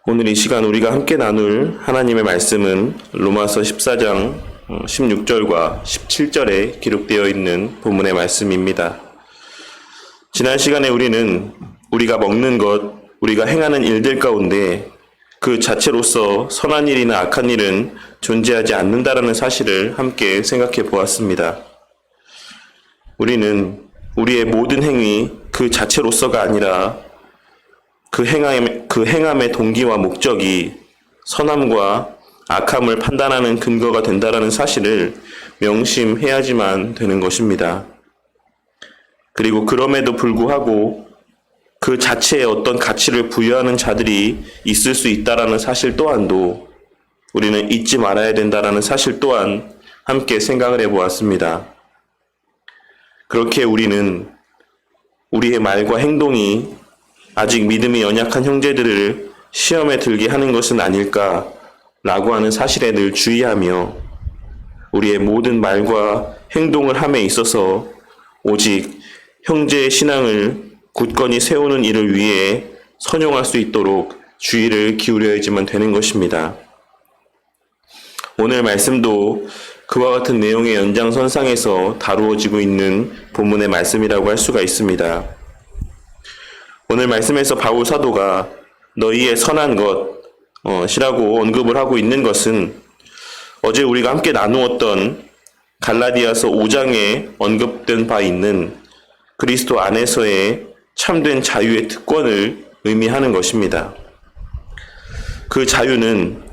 오늘 이 시간 우리가 함께 나눌 하나님의 말씀은 로마서 14장 16절과 17절에 기록되어 있는 본문의 말씀입니다. 지난 시간에 우리는 우리가 먹는 것, 우리가 행하는 일들 가운데 그 자체로서 선한 일이나 악한 일은 존재하지 않는다라는 사실을 함께 생각해 보았습니다. 우리는 우리의 모든 행위 그 자체로서가 아니라 그 행함의 동기와 목적이 선함과 악함을 판단하는 근거가 된다라는 사실을 명심해야지만 되는 것입니다. 그리고 그럼에도 불구하고 그 자체에 어떤 가치를 부여하는 자들이 있을 수 있다라는 사실 또한도 우리는 잊지 말아야 된다라는 사실 또한 함께 생각을 해보았습니다. 그렇게 우리는 우리의 말과 행동이 아직 믿음이 연약한 형제들을 시험에 들게 하는 것은 아닐까라고 하는 사실에 늘 주의하며 우리의 모든 말과 행동을 함에 있어서 오직 형제의 신앙을 굳건히 세우는 일을 위해 선용할 수 있도록 주의를 기울여야지만 되는 것입니다. 오늘 말씀도 그와 같은 내용의 연장선상에서 다루어지고 있는 본문의 말씀이라고 할 수가 있습니다. 오늘 말씀에서 바울 사도가 너희의 선한 것이라고 언급을 하고 있는 것은 어제 우리가 함께 나누었던 갈라디아서 5장에 언급된 바 있는 그리스도 안에서의 참된 자유의 특권을 의미하는 것입니다. 그 자유는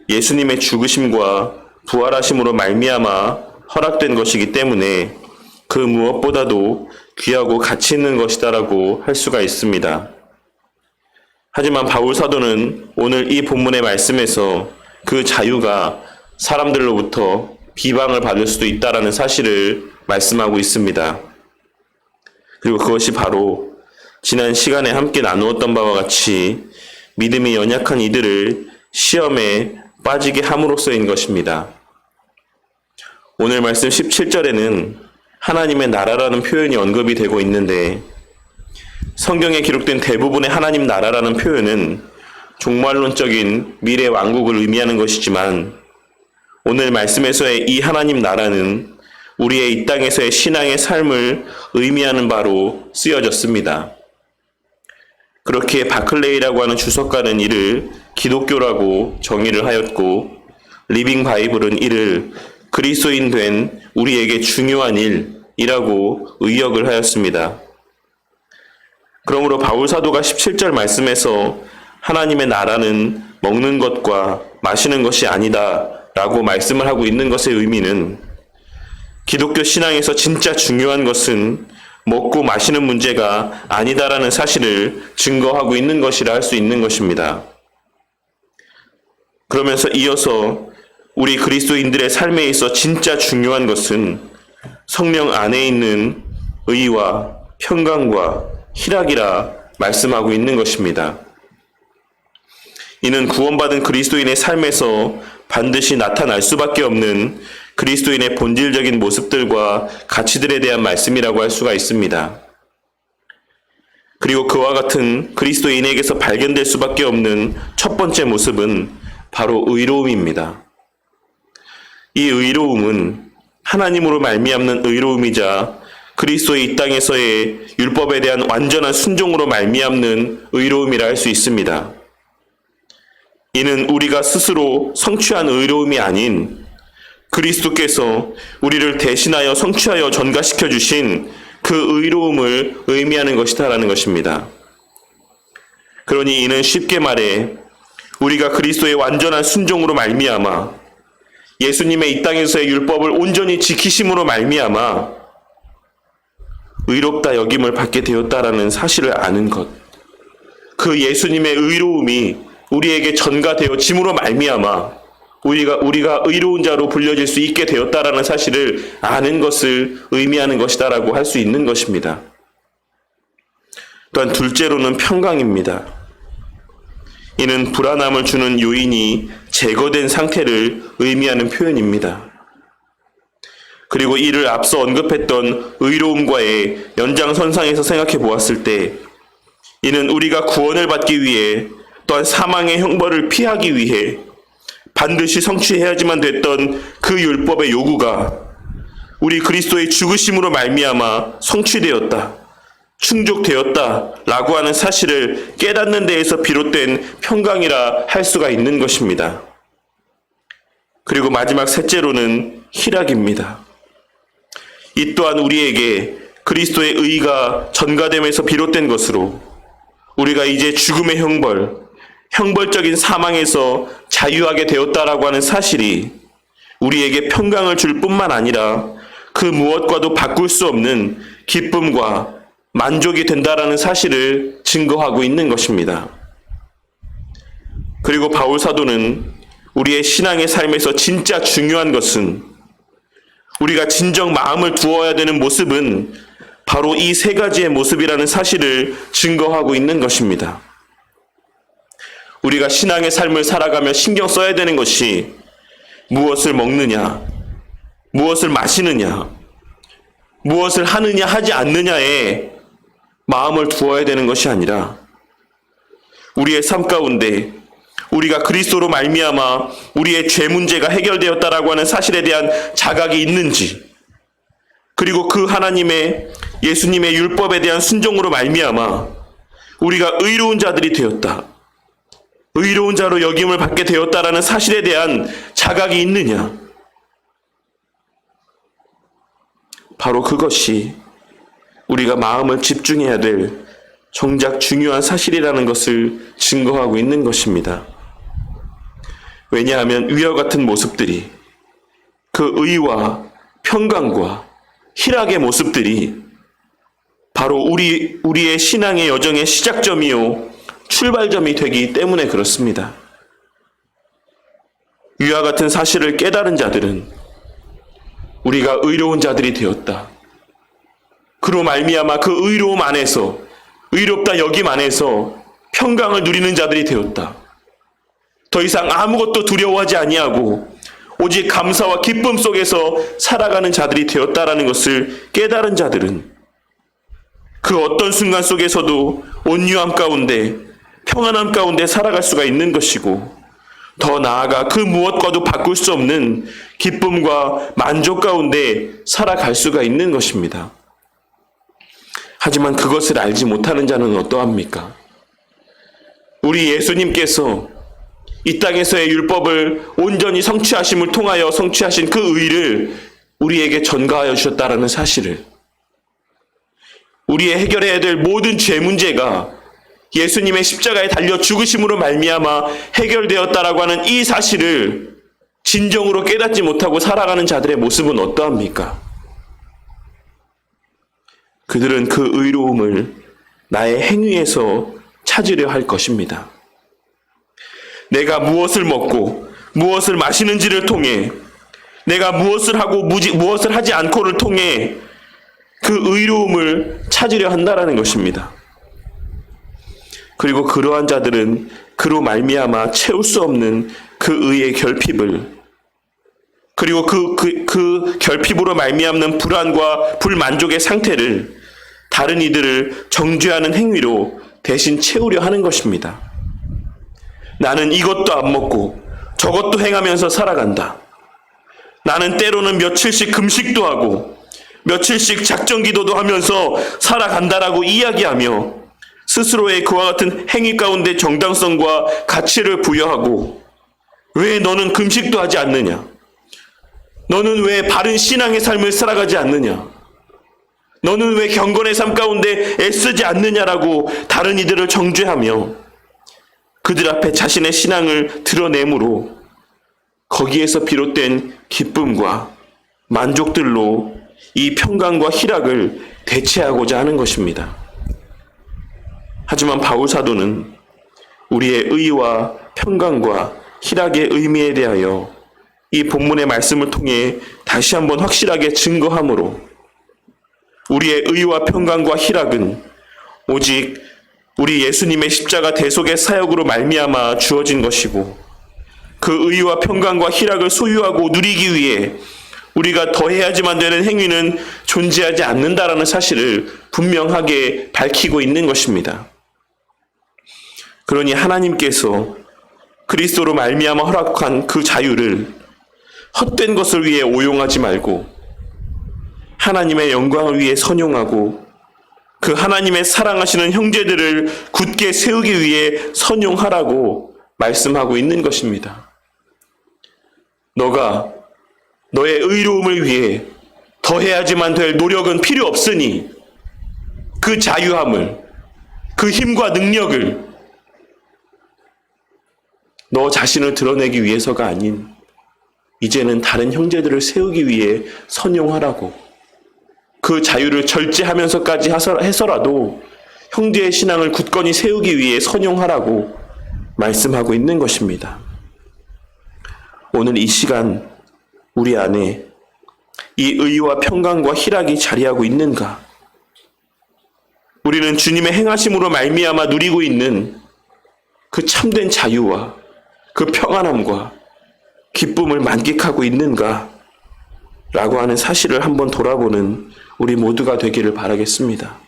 예수님의 죽으심과 부활하심으로 말미암아 허락된 것이기 때문에 그 무엇보다도 귀하고 가치 있는 것이다라고 할 수가 있습니다. 하지만 바울 사도는 오늘 이 본문의 말씀에서 그 자유가 사람들로부터 비방을 받을 수도 있다라는 사실을 말씀하고 있습니다. 그리고 그것이 바로 지난 시간에 함께 나누었던 바와 같이 믿음이 연약한 이들을 시험에 빠지게 함으로써인 것입니다. 오늘 말씀 17절에는 하나님의 나라라는 표현이 언급이 되고 있는데 성경에 기록된 대부분의 하나님 나라라는 표현은 종말론적인 미래 왕국을 의미하는 것이지만 오늘 말씀에서의 이 하나님 나라는 우리의 이 땅에서의 신앙의 삶을 의미하는 바로 쓰여졌습니다. 그렇게 바클레이라고 하는 주석가는 이를 기독교라고 정의를 하였고 리빙 바이블은 이를 그리스도인 된 우리에게 중요한 일이라고 의역을 하였습니다. 그러므로 바울 사도가 17절 말씀에서 하나님의 나라는 먹는 것과 마시는 것이 아니다 라고 말씀을 하고 있는 것의 의미는 기독교 신앙에서 진짜 중요한 것은 먹고 마시는 문제가 아니다라는 사실을 증거하고 있는 것이라 할 수 있는 것입니다. 그러면서 이어서 우리 그리스도인들의 삶에 있어 진짜 중요한 것은 성령 안에 있는 의와 평강과 희락이라 말씀하고 있는 것입니다. 이는 구원받은 그리스도인의 삶에서 반드시 나타날 수밖에 없는 그리스도인의 본질적인 모습들과 가치들에 대한 말씀이라고 할 수가 있습니다. 그리고 그와 같은 그리스도인에게서 발견될 수밖에 없는 첫 번째 모습은 바로 의로움입니다. 이 의로움은 하나님으로 말미암는 의로움이자 그리스도의 이 땅에서의 율법에 대한 완전한 순종으로 말미암는 의로움이라 할 수 있습니다. 이는 우리가 스스로 성취한 의로움이 아닌 그리스도께서 우리를 대신하여 성취하여 전가시켜 주신 그 의로움을 의미하는 것이다라는 것입니다. 그러니 이는 쉽게 말해 우리가 그리스도의 완전한 순종으로 말미암아 예수님의 이 땅에서의 율법을 온전히 지키심으로 말미암아 의롭다 여김을 받게 되었다라는 사실을 아는 것. 그 예수님의 의로움이 우리에게 전가되어짐으로 말미암아 우리가 의로운 자로 불려질 수 있게 되었다라는 사실을 아는 것을 의미하는 것이다라고 할 수 있는 것입니다. 또한 둘째로는 평강입니다. 이는 불안함을 주는 요인이 제거된 상태를 의미하는 표현입니다. 그리고 이를 앞서 언급했던 의로움과의 연장선상에서 생각해 보았을 때 이는 우리가 구원을 받기 위해 또한 사망의 형벌을 피하기 위해 반드시 성취해야지만 됐던 그 율법의 요구가 우리 그리스도의 죽으심으로 말미암아 성취되었다, 충족되었다라고 하는 사실을 깨닫는 데에서 비롯된 평강이라 할 수가 있는 것입니다. 그리고 마지막 셋째로는 희락입니다. 이 또한 우리에게 그리스도의 의가 전가됨에서 비롯된 것으로 우리가 이제 죽음의 형벌적인 사망에서 자유하게 되었다라고 하는 사실이 우리에게 평강을 줄 뿐만 아니라 그 무엇과도 바꿀 수 없는 기쁨과 만족이 된다라는 사실을 증거하고 있는 것입니다. 그리고 바울 사도는 우리의 신앙의 삶에서 진짜 중요한 것은, 우리가 진정 마음을 두어야 되는 모습은 바로 이 세 가지의 모습이라는 사실을 증거하고 있는 것입니다. 우리가 신앙의 삶을 살아가며 신경 써야 되는 것이 무엇을 먹느냐, 무엇을 마시느냐, 무엇을 하느냐 하지 않느냐에 마음을 두어야 되는 것이 아니라 우리의 삶 가운데 우리가 그리스도로 말미암아 우리의 죄 문제가 해결되었다라고 하는 사실에 대한 자각이 있는지, 그리고 그 하나님의 예수님의 율법에 대한 순종으로 말미암아 우리가 의로운 자들이 되었다, 의로운 자로 여김을 받게 되었다라는 사실에 대한 자각이 있느냐, 바로 그것이 우리가 마음을 집중해야 될 정작 중요한 사실이라는 것을 증거하고 있는 것입니다. 왜냐하면 위와 같은 모습들이, 그 의와 평강과 희락의 모습들이 바로 우리의 신앙의 여정의 시작점이요 출발점이 되기 때문에 그렇습니다. 위와 같은 사실을 깨달은 자들은 우리가 의로운 자들이 되었다, 그로 말미암아 그 의로움 안에서, 의롭다 여김 안에서 평강을 누리는 자들이 되었다, 더 이상 아무것도 두려워하지 아니하고 오직 감사와 기쁨 속에서 살아가는 자들이 되었다라는 것을 깨달은 자들은 그 어떤 순간 속에서도 온유함 가운데, 평안함 가운데 살아갈 수가 있는 것이고, 더 나아가 그 무엇과도 바꿀 수 없는 기쁨과 만족 가운데 살아갈 수가 있는 것입니다. 하지만 그것을 알지 못하는 자는 어떠합니까? 우리 예수님께서 이 땅에서의 율법을 온전히 성취하심을 통하여 성취하신 그 의를 우리에게 전가하여 주셨다라는 사실을, 우리의 해결해야 될 모든 죄 문제가 예수님의 십자가에 달려 죽으심으로 말미암아 해결되었다라고 하는 이 사실을 진정으로 깨닫지 못하고 살아가는 자들의 모습은 어떠합니까? 그들은 그 의로움을 나의 행위에서 찾으려 할 것입니다. 내가 무엇을 먹고 무엇을 마시는지를 통해, 내가 무엇을 하고 무엇을 하지 않고를 통해 그 의로움을 찾으려 한다라는 것입니다. 그리고 그러한 자들은 그로 말미암아 채울 수 없는 그 의의 결핍을, 그리고 그 결핍으로 말미암는 불안과 불만족의 상태를 다른 이들을 정죄하는 행위로 대신 채우려 하는 것입니다. 나는 이것도 안 먹고 저것도 행하면서 살아간다. 나는 때로는 며칠씩 금식도 하고 며칠씩 작정 기도도 하면서 살아간다라고 이야기하며 스스로의 그와 같은 행위 가운데 정당성과 가치를 부여하고, 왜 너는 금식도 하지 않느냐? 너는 왜 바른 신앙의 삶을 살아가지 않느냐? 너는 왜 경건의 삶 가운데 애쓰지 않느냐라고 다른 이들을 정죄하며 그들 앞에 자신의 신앙을 드러내므로 거기에서 비롯된 기쁨과 만족들로 이 평강과 희락을 대체하고자 하는 것입니다. 하지만 바울 사도는 우리의 의와 평강과 희락의 의미에 대하여 이 본문의 말씀을 통해 다시 한번 확실하게 증거하므로 우리의 의와 평강과 희락은 오직 우리 예수님의 십자가 대속의 사역으로 말미암아 주어진 것이고, 그 의와 평강과 희락을 소유하고 누리기 위해 우리가 더해야지만 되는 행위는 존재하지 않는다라는 사실을 분명하게 밝히고 있는 것입니다. 그러니 하나님께서 그리스도로 말미암아 허락한 그 자유를 헛된 것을 위해 오용하지 말고 하나님의 영광을 위해 선용하고 그 하나님의 사랑하시는 형제들을 굳게 세우기 위해 선용하라고 말씀하고 있는 것입니다. 너가 너의 의로움을 위해 더해야지만 될 노력은 필요 없으니 그 자유함을, 그 힘과 능력을 너 자신을 드러내기 위해서가 아닌 이제는 다른 형제들을 세우기 위해 선용하라고, 그 자유를 절제하면서까지 해서라도 형제의 신앙을 굳건히 세우기 위해 선용하라고 말씀하고 있는 것입니다. 오늘 이 시간 우리 안에 이 의와 평강과 희락이 자리하고 있는가? 우리는 주님의 행하심으로 말미암아 누리고 있는 그 참된 자유와 그 평안함과 기쁨을 만끽하고 있는가? 라고 하는 사실을 한번 돌아보는 우리 모두가 되기를 바라겠습니다.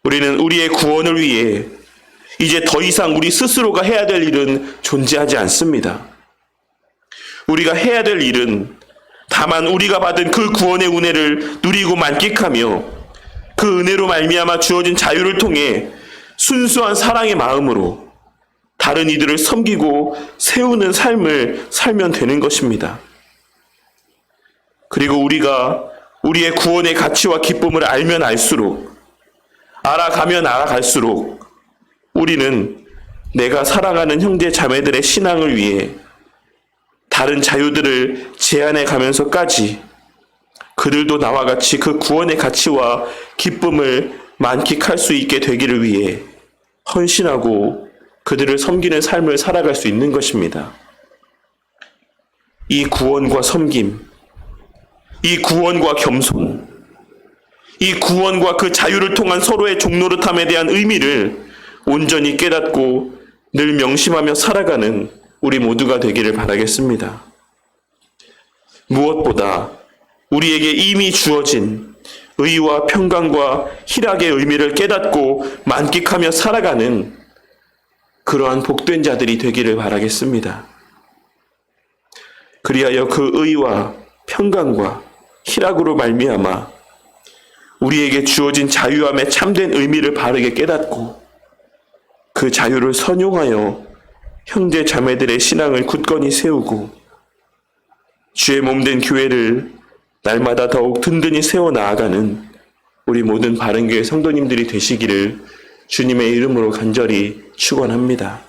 우리는 우리의 구원을 위해 이제 더 이상 우리 스스로가 해야 될 일은 존재하지 않습니다. 우리가 해야 될 일은 다만 우리가 받은 그 구원의 은혜를 누리고 만끽하며 그 은혜로 말미암아 주어진 자유를 통해 순수한 사랑의 마음으로 다른 이들을 섬기고 세우는 삶을 살면 되는 것입니다. 그리고 우리가 우리의 구원의 가치와 기쁨을 알면 알수록, 알아가면 알아갈수록 우리는 내가 사랑하는 형제 자매들의 신앙을 위해 다른 자유들을 제한해 가면서까지 그들도 나와 같이 그 구원의 가치와 기쁨을 만끽할 수 있게 되기를 위해 헌신하고 그들을 섬기는 삶을 살아갈 수 있는 것입니다. 이 구원과 섬김, 이 구원과 겸손, 이 구원과 그 자유를 통한 서로의 종노릇함에 대한 의미를 온전히 깨닫고 늘 명심하며 살아가는 우리 모두가 되기를 바라겠습니다. 무엇보다 우리에게 이미 주어진 의와 평강과 희락의 의미를 깨닫고 만끽하며 살아가는 그러한 복된 자들이 되기를 바라겠습니다. 그리하여 그 의와 평강과 희락으로 말미암아 우리에게 주어진 자유함의 참된 의미를 바르게 깨닫고 그 자유를 선용하여 형제 자매들의 신앙을 굳건히 세우고 주의 몸된 교회를 날마다 더욱 든든히 세워 나아가는 우리 모든 바른교회 성도님들이 되시기를 주님의 이름으로 간절히 축원합니다.